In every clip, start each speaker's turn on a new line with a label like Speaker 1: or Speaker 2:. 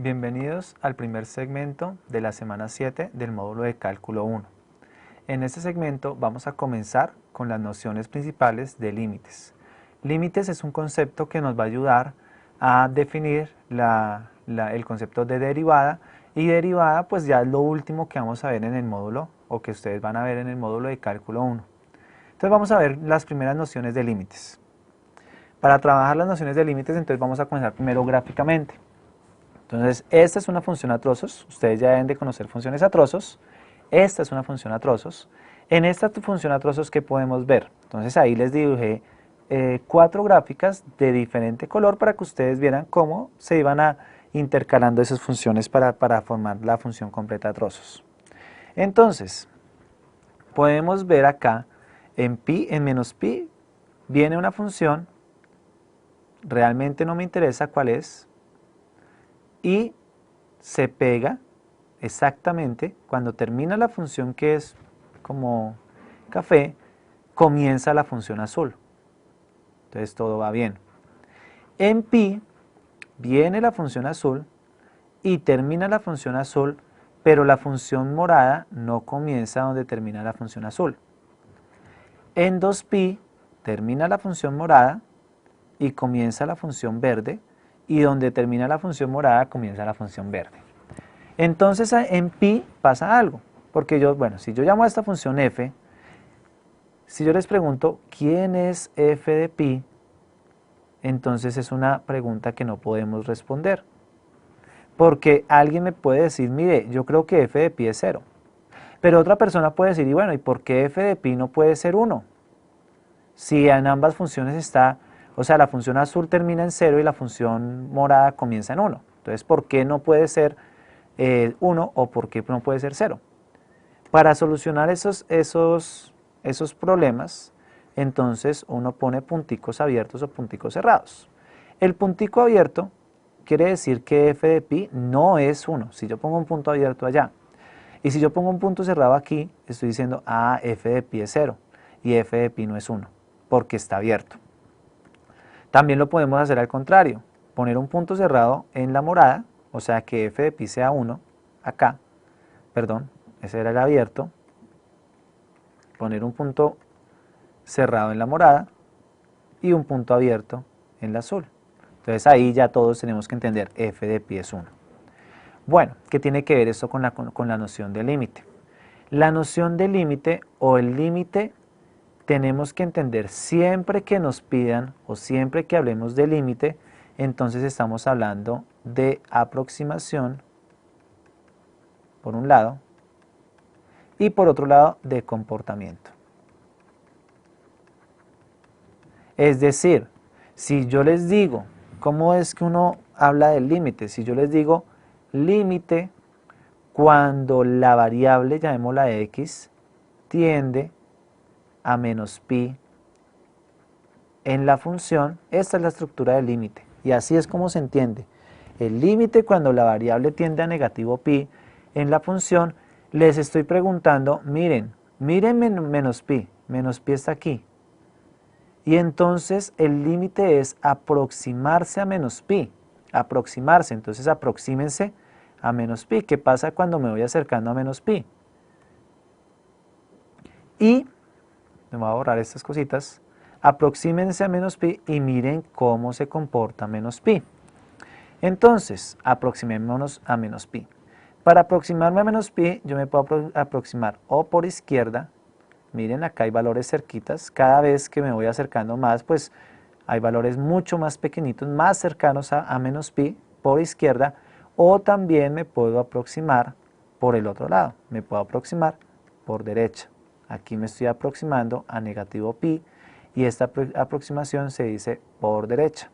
Speaker 1: Bienvenidos al primer segmento de la semana 7 del módulo de cálculo 1. En este segmento vamos a comenzar con las nociones principales de límites. Límites es un concepto que nos va a ayudar a definir el concepto de derivada, y derivada pues ya es lo último que vamos a ver en el módulo o que ustedes van a ver en el módulo de cálculo 1. Entonces vamos a ver las primeras nociones de límites. Para trabajar las nociones de límites entonces vamos a comenzar primero gráficamente. Entonces, esta es una función a trozos, ustedes ya deben de conocer funciones a trozos, esta es una función a trozos. En esta función a trozos, ¿qué podemos ver? Entonces ahí les dibujé 4 gráficas de diferente color para que ustedes vieran cómo se iban intercalando esas funciones para formar la función completa a trozos. Entonces, podemos ver acá, en menos pi, viene una función, realmente no me interesa cuál es, y se pega exactamente cuando termina la función que es como café, comienza la función azul. Entonces todo va bien. En pi viene la función azul y termina la función azul, pero la función morada no comienza donde termina la función azul. En 2pi termina la función morada y comienza la función verde, y donde termina la función morada comienza la función verde. Entonces en pi pasa algo, porque si yo llamo a esta función f, si yo les pregunto ¿quién es f de pi? Entonces es una pregunta que no podemos responder, porque alguien me puede decir, mire, yo creo que f de pi es 0, pero otra persona puede decir, y bueno, ¿y por qué f de pi no puede ser 1? Si en ambas funciones está, o sea, la función azul termina en 0 y la función morada comienza en 1. Entonces, ¿por qué no puede ser 1 o por qué no puede ser 0? Para solucionar esos problemas, entonces uno pone punticos abiertos o punticos cerrados. El puntico abierto quiere decir que f de pi no es 1. Si yo pongo un punto abierto allá, y si yo pongo un punto cerrado aquí, estoy diciendo, f de pi es 0 y f de pi no es 1, porque está abierto. También lo podemos hacer al contrario, poner un punto cerrado en la morada, o sea que f de pi sea 1, acá, perdón, ese era el abierto, poner un punto cerrado en la morada y un punto abierto en la azul. Entonces ahí ya todos tenemos que entender f de pi es 1. Bueno, ¿qué tiene que ver esto con la noción de límite? La noción de límite o el límite tenemos que entender siempre que nos pidan o siempre que hablemos de límite, entonces estamos hablando de aproximación por un lado y por otro lado de comportamiento. Es decir, si yo les digo, ¿cómo es que uno habla del límite? Si yo les digo límite cuando la variable, llamémosla x, tiende a menos pi en la función, esta es la estructura del límite, y así es como se entiende. El límite cuando la variable tiende a negativo pi en la función, les estoy preguntando, miren menos pi está aquí, y entonces el límite es aproximarse a menos pi, aproximarse, entonces aproxímense a menos pi. ¿Qué pasa cuando me voy acercando a menos pi? Y me voy a borrar estas cositas, aproxímense a menos pi y miren cómo se comporta menos pi. Entonces, aproximémonos a menos pi. Para aproximarme a menos pi, yo me puedo aproximar o por izquierda, miren acá hay valores cerquitas, cada vez que me voy acercando más, pues hay valores mucho más pequeñitos, más cercanos a menos pi por izquierda, o también me puedo aproximar por el otro lado, me puedo aproximar por derecha. Aquí me estoy aproximando a negativo pi y esta aproximación se dice por derecha.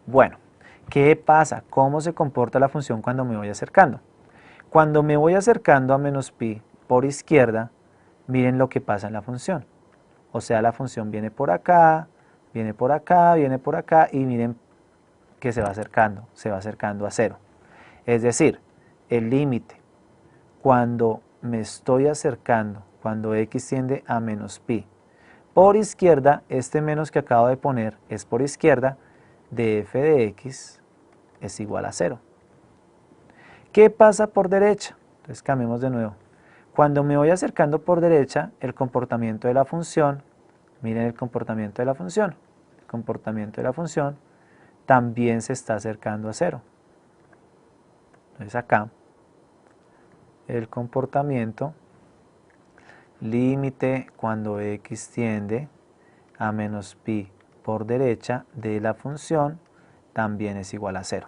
Speaker 1: Bueno, ¿qué pasa? ¿Cómo se comporta la función cuando me voy acercando? Cuando me voy acercando a menos pi por izquierda, miren lo que pasa en la función. O sea, la función viene por acá, viene por acá, viene por acá y miren que se va acercando a 0. Es decir, el límite cuando me estoy acercando, cuando x tiende a menos pi, por izquierda, este menos que acabo de poner es por izquierda, de f de x es igual a 0. ¿Qué pasa por derecha? Entonces cambiemos de nuevo. Cuando me voy acercando por derecha, el comportamiento de la función, miren el comportamiento de la función. El comportamiento de la función también se está acercando a 0. Entonces acá, el comportamiento, límite cuando x tiende a menos pi por derecha de la función, también es igual a 0.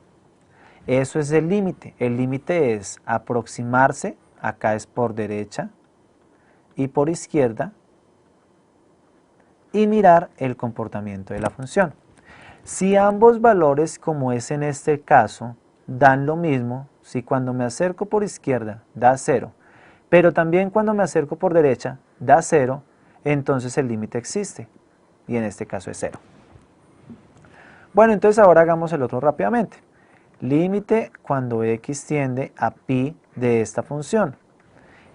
Speaker 1: Eso es el límite. El límite es aproximarse, acá es por derecha y por izquierda, y mirar el comportamiento de la función. Si ambos valores, como es en este caso, dan lo mismo, si cuando me acerco por izquierda da 0, pero también cuando me acerco por derecha da 0, entonces el límite existe, y en este caso es 0. Bueno, entonces ahora hagamos el otro rápidamente. Límite cuando x tiende a pi de esta función.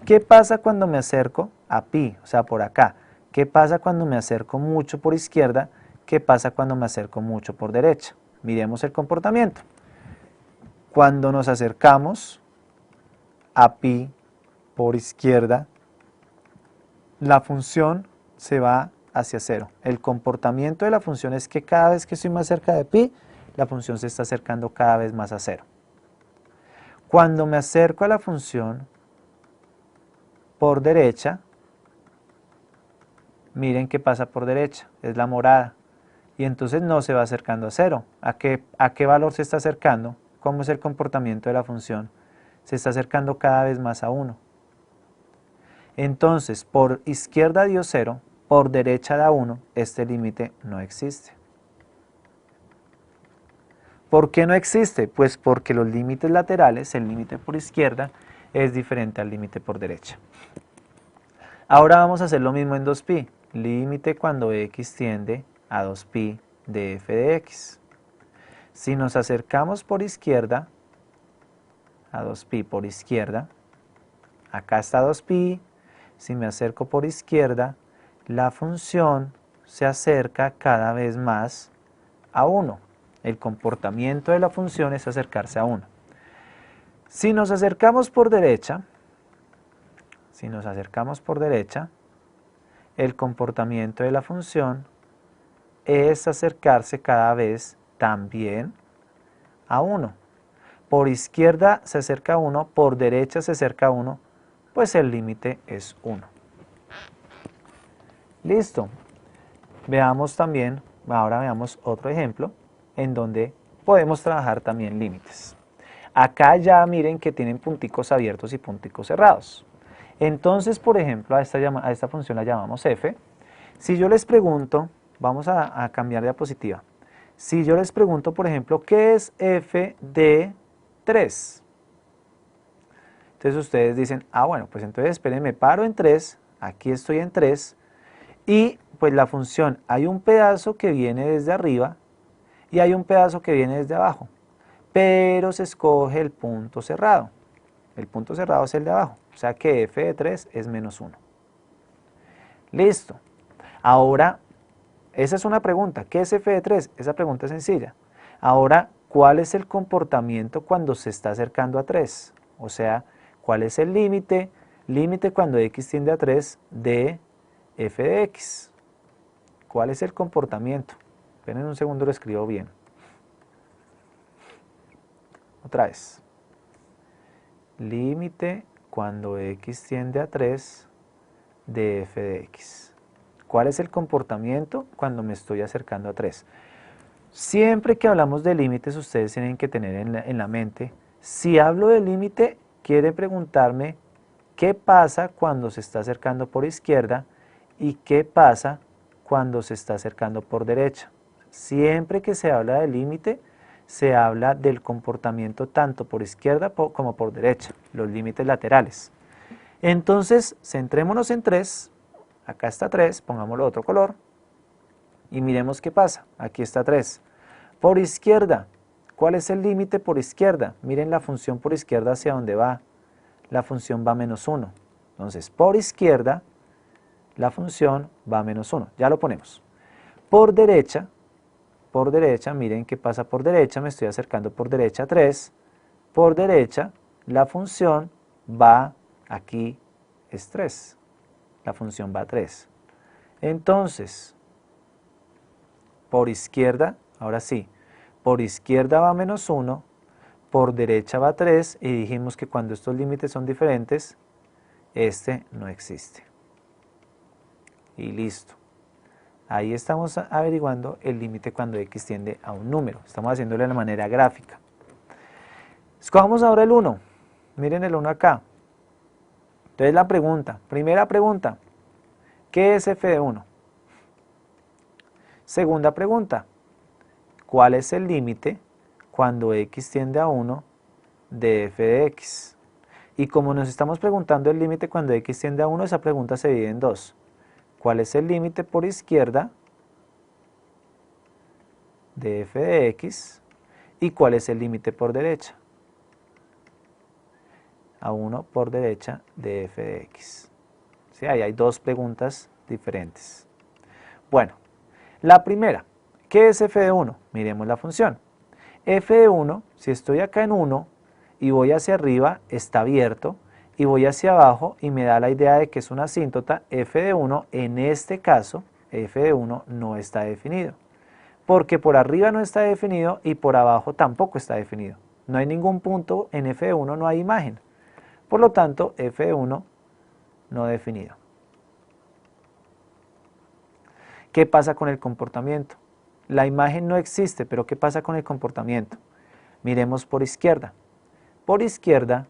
Speaker 1: ¿Qué pasa cuando me acerco a pi? O sea, por acá. ¿Qué pasa cuando me acerco mucho por izquierda? ¿Qué pasa cuando me acerco mucho por derecha? Miremos el comportamiento. Cuando nos acercamos a pi por izquierda, la función se va hacia 0. El comportamiento de la función es que cada vez que estoy más cerca de pi, la función se está acercando cada vez más a 0. Cuando me acerco a la función por derecha, miren qué pasa por derecha, es la morada, y entonces no se va acercando a 0. ¿A qué valor se está acercando? ¿Cómo es el comportamiento de la función? Se está acercando cada vez más a 1. Entonces, por izquierda dio 0, por derecha da 1, este límite no existe. ¿Por qué no existe? Pues porque los límites laterales, el límite por izquierda, es diferente al límite por derecha. Ahora vamos a hacer lo mismo en 2pi. Límite cuando x tiende a 2pi de f de x. Si nos acercamos por izquierda, a 2pi por izquierda, acá está 2pi, si me acerco por izquierda, la función se acerca cada vez más a 1. El comportamiento de la función es acercarse a 1. Si nos acercamos por derecha, el comportamiento de la función es acercarse cada vez también a 1. Por izquierda se acerca a 1, por derecha se acerca a 1, pues el límite es 1. Listo. Veamos también, ahora veamos otro ejemplo en donde podemos trabajar también límites. Acá ya miren que tienen punticos abiertos y punticos cerrados. Entonces, por ejemplo, a esta función la llamamos f. Si yo les pregunto, vamos a cambiar de diapositiva. Si yo les pregunto, por ejemplo, ¿qué es f de 3? Entonces ustedes dicen, bueno, pues entonces esperen, me paro en 3, aquí estoy en 3, y pues la función, hay un pedazo que viene desde arriba y hay un pedazo que viene desde abajo, pero se escoge el punto cerrado. El punto cerrado es el de abajo, o sea que f de 3 es menos 1. Listo. Ahora, esa es una pregunta. ¿Qué es f de 3? Esa pregunta es sencilla. Ahora, ¿cuál es el comportamiento cuando se está acercando a 3? O sea, ¿cuál es el límite? Límite cuando x tiende a 3 de f de x. ¿Cuál es el comportamiento? Esperen un segundo, lo escribo bien. Otra vez. Límite cuando x tiende a 3 de f de x. ¿Cuál es el comportamiento cuando me estoy acercando a 3? Siempre que hablamos de límites, ustedes tienen que tener en la mente, si hablo de límite, quiere preguntarme qué pasa cuando se está acercando por izquierda y qué pasa cuando se está acercando por derecha. Siempre que se habla de límite, se habla del comportamiento tanto por izquierda como por derecha, los límites laterales. Entonces, centrémonos en 3, acá está 3, pongámoslo de otro color, y miremos qué pasa, aquí está 3. Por izquierda, ¿cuál es el límite por izquierda? Miren la función por izquierda hacia dónde va, la función va a menos 1. Entonces, por izquierda, la función va a menos 1, ya lo ponemos. Por derecha, miren qué pasa por derecha, me estoy acercando por derecha a 3, por derecha la función va, aquí es 3, la función va a 3. Entonces, por izquierda, ahora sí, por izquierda va menos 1, por derecha va 3, y dijimos que cuando estos límites son diferentes, este no existe. Y listo. Ahí estamos averiguando el límite cuando x tiende a un número. Estamos haciéndolo de la manera gráfica. Escojamos ahora el 1. Miren el 1 acá. Entonces la pregunta, primera pregunta, ¿qué es f de 1? Segunda pregunta, ¿cuál es el límite cuando x tiende a 1 de f de x? Y como nos estamos preguntando el límite cuando x tiende a 1, esa pregunta se divide en dos. ¿Cuál es el límite por izquierda de f de x? ¿Y cuál es el límite por derecha? A 1 por derecha de f de x. ¿Sí? Ahí hay dos preguntas diferentes. Bueno, la primera, ¿qué es f de 1? Miremos la función. F de 1, si estoy acá en 1 y voy hacia arriba, está abierto, y voy hacia abajo y me da la idea de que es una asíntota. F de 1, en este caso, f de 1 no está definido, porque por arriba no está definido y por abajo tampoco está definido. No hay ningún punto en f de 1, no hay imagen. Por lo tanto, f de 1 no definido. ¿Qué pasa con el comportamiento? La imagen no existe, pero ¿qué pasa con el comportamiento? Miremos por izquierda. Por izquierda,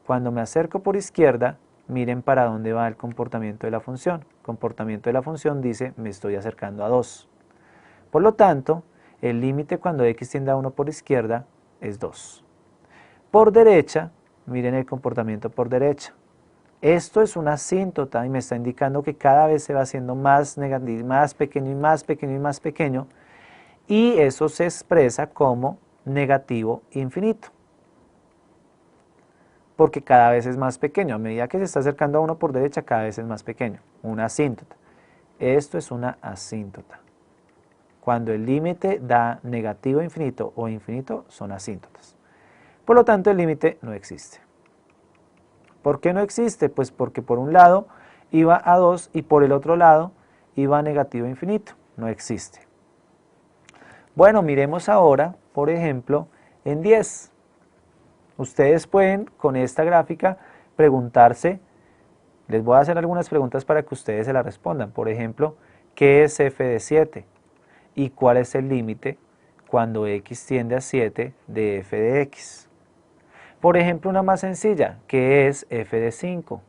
Speaker 1: cuando me acerco por izquierda, miren para dónde va el comportamiento de la función. El comportamiento de la función dice, me estoy acercando a 2. Por lo tanto, el límite cuando x tiende a 1 por izquierda es 2. Por derecha, miren el comportamiento por derecha. Esto es una asíntota y me está indicando que cada vez se va haciendo más negativo, más pequeño y más pequeño y más pequeño, y eso se expresa como negativo infinito, porque cada vez es más pequeño. A medida que se está acercando a 1 por derecha, cada vez es más pequeño. Una asíntota. Esto es una asíntota. Cuando el límite da negativo infinito o infinito, son asíntotas. Por lo tanto, el límite no existe. ¿Por qué no existe? Pues porque por un lado iba a 2 y por el otro lado iba a negativo infinito. No existe. Bueno, miremos ahora, por ejemplo, en 10. Ustedes pueden, con esta gráfica, preguntarse, les voy a hacer algunas preguntas para que ustedes se las respondan. Por ejemplo, ¿qué es f de 7? ¿Y cuál es el límite cuando x tiende a 7 de f de x? Por ejemplo, una más sencilla, ¿qué es f de 5?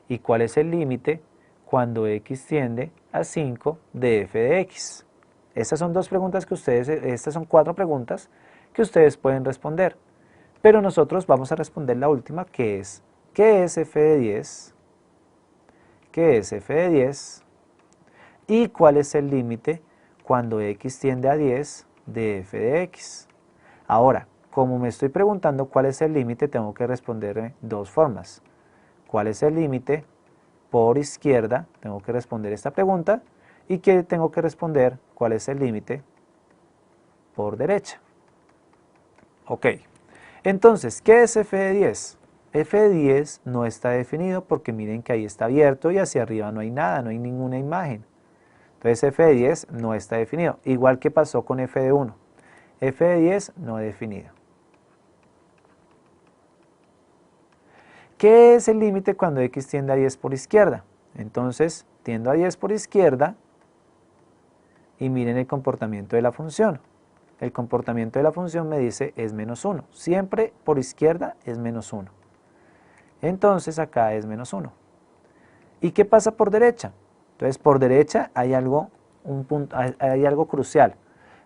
Speaker 1: ¿Y cuál es el límite cuando x tiende a 5 de f de x? Estas son dos preguntas que estas son 4 preguntas que ustedes pueden responder. Pero nosotros vamos a responder la última, que es, ¿qué es f de 10? ¿Qué es f de 10? ¿Y cuál es el límite cuando x tiende a 10 de f de x? Ahora, como me estoy preguntando cuál es el límite, tengo que responder de dos formas. ¿Cuál es el límite por izquierda? Tengo que responder esta pregunta. ¿Y qué tengo que responder? ¿Cuál es el límite por derecha? Ok. Entonces, ¿qué es f de 10? f de 10 no está definido porque miren que ahí está abierto y hacia arriba no hay nada, no hay ninguna imagen. Entonces f de 10 no está definido, igual que pasó con f de 1. f de 10 no definido. ¿Qué es el límite cuando x tiende a 10 por izquierda? Entonces, tiendo a 10 por izquierda y miren el comportamiento de la función. El comportamiento de la función me dice es menos 1. Siempre por izquierda es menos 1. Entonces acá es menos 1. ¿Y qué pasa por derecha? Entonces por derecha hay algo crucial.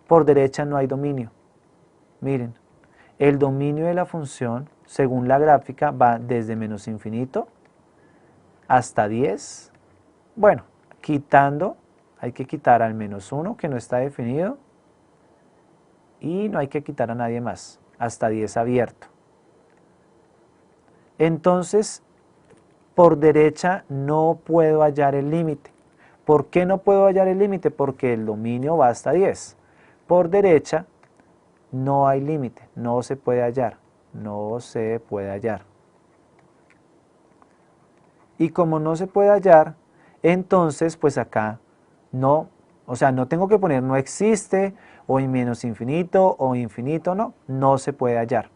Speaker 1: Por derecha no hay dominio. Miren, el dominio de la función, según la gráfica, va desde menos infinito hasta 10. Bueno, hay que quitar al menos 1 que no está definido. Y no hay que quitar a nadie más, hasta 10 abierto. Entonces, por derecha no puedo hallar el límite. ¿Por qué no puedo hallar el límite? Porque el dominio va hasta 10. Por derecha no hay límite, no se puede hallar, no se puede hallar. y como no se puede hallar, entonces pues acá no, o sea, no tengo que poner no existe o menos infinito o infinito, no se puede hallar.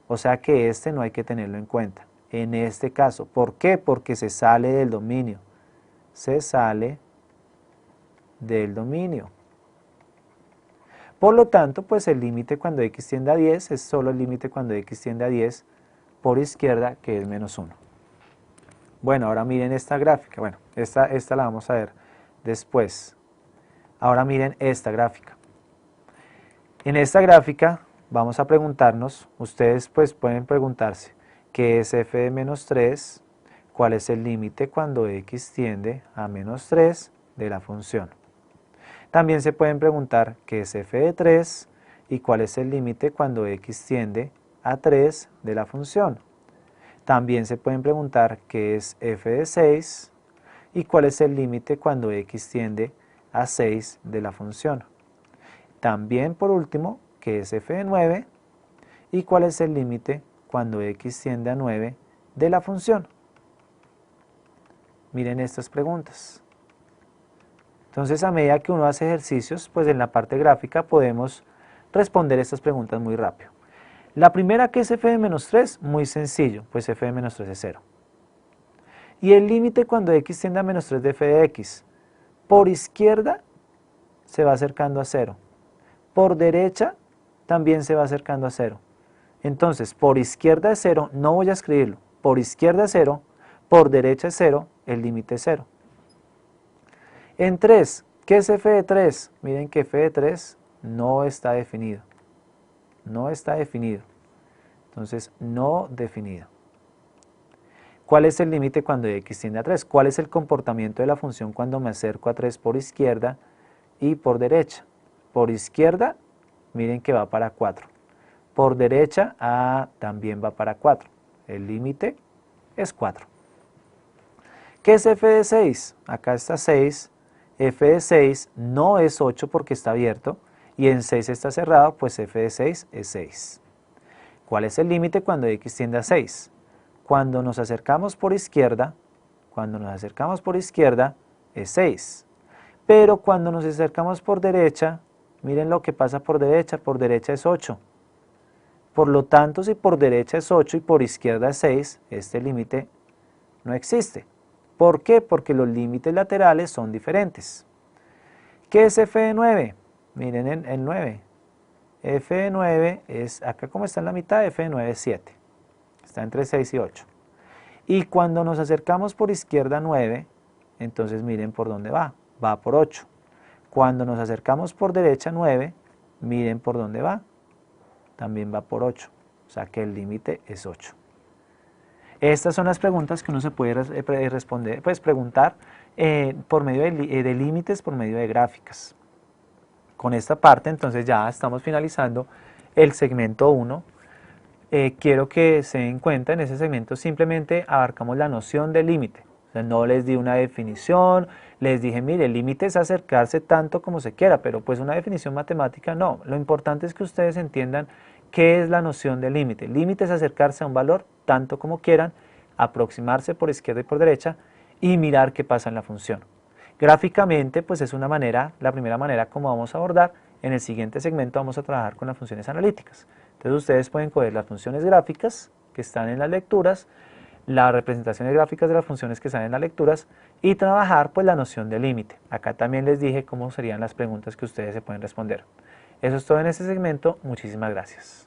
Speaker 1: O sea que este no hay que tenerlo en cuenta. En este caso, ¿por qué? Porque se sale del dominio. Se sale del dominio. Por lo tanto, pues el límite cuando x tiende a 10 es solo el límite cuando x tiende a 10 por izquierda, que es menos 1. Bueno, ahora miren esta gráfica. Bueno, esta la vamos a ver después. Ahora miren esta gráfica. En esta gráfica vamos a preguntarnos, ustedes pues pueden preguntarse, ¿qué es f de menos 3? ¿Cuál es el límite cuando x tiende a menos 3 de la función? También se pueden preguntar qué es f de 3 y cuál es el límite cuando x tiende a 3 de la función. También se pueden preguntar qué es f de 6 y cuál es el límite cuando x tiende a 6 de la función. También, por último, qué es f de 9 y cuál es el límite cuando x tiende a 9 de la función. Miren estas preguntas. Entonces, a medida que uno hace ejercicios, pues en la parte gráfica podemos responder estas preguntas muy rápido. La primera, que es f de menos 3, muy sencillo, pues f de menos 3 es 0. Y el límite cuando x tiende a menos 3 de f de x, por izquierda se va acercando a 0, por derecha también se va acercando a 0. Entonces, por izquierda es 0, no voy a escribirlo, por izquierda es 0, por derecha es 0, el límite es 0. En 3, ¿qué es f de 3? Miren que f de 3 no está definido. No está definido. Entonces, no definido. ¿Cuál es el límite cuando x tiende a 3? ¿Cuál es el comportamiento de la función cuando me acerco a 3 por izquierda y por derecha? Por izquierda, miren que va para 4. Por derecha, también va para 4. El límite es 4. ¿Qué es f de 6? Acá está 6. F de 6 no es 8 porque está abierto, y en 6 está cerrado, pues f de 6 es 6. ¿Cuál es el límite cuando x tiende a 6? Cuando nos acercamos por izquierda, es 6. Pero cuando nos acercamos por derecha, miren lo que pasa por derecha es 8. Por lo tanto, si por derecha es 8 y por izquierda es 6, este límite no existe. ¿Por qué? Porque los límites laterales son diferentes. ¿Qué es f de 9? Miren el 9. F de 9 es, acá como está en la mitad, f de 9 es 7. Está entre 6 y 8. Y cuando nos acercamos por izquierda 9, entonces miren por dónde va. Va por 8. Cuando nos acercamos por derecha 9, miren por dónde va. También va por 8. O sea que el límite es 8. Estas son las preguntas que uno se puede responder, pues preguntar por medio de límites, por medio de gráficas. Con esta parte entonces ya estamos finalizando el segmento 1. Quiero que se den cuenta, en ese segmento simplemente abarcamos la noción de límite. O sea, no les di una definición, les dije, mire, el límite es acercarse tanto como se quiera, pero pues una definición matemática no. Lo importante es que ustedes entiendan qué es la noción de límite. Límite es acercarse a un valor tanto como quieran, aproximarse por izquierda y por derecha y mirar qué pasa en la función. Gráficamente, pues es una manera, la primera manera como vamos a abordar. En el siguiente segmento vamos a trabajar con las funciones analíticas. Entonces ustedes pueden coger las funciones gráficas que están en las lecturas, las representaciones gráficas de las funciones que están en las lecturas y trabajar pues la noción de límite. Acá también les dije cómo serían las preguntas que ustedes se pueden responder. Eso es todo en este segmento. Muchísimas gracias.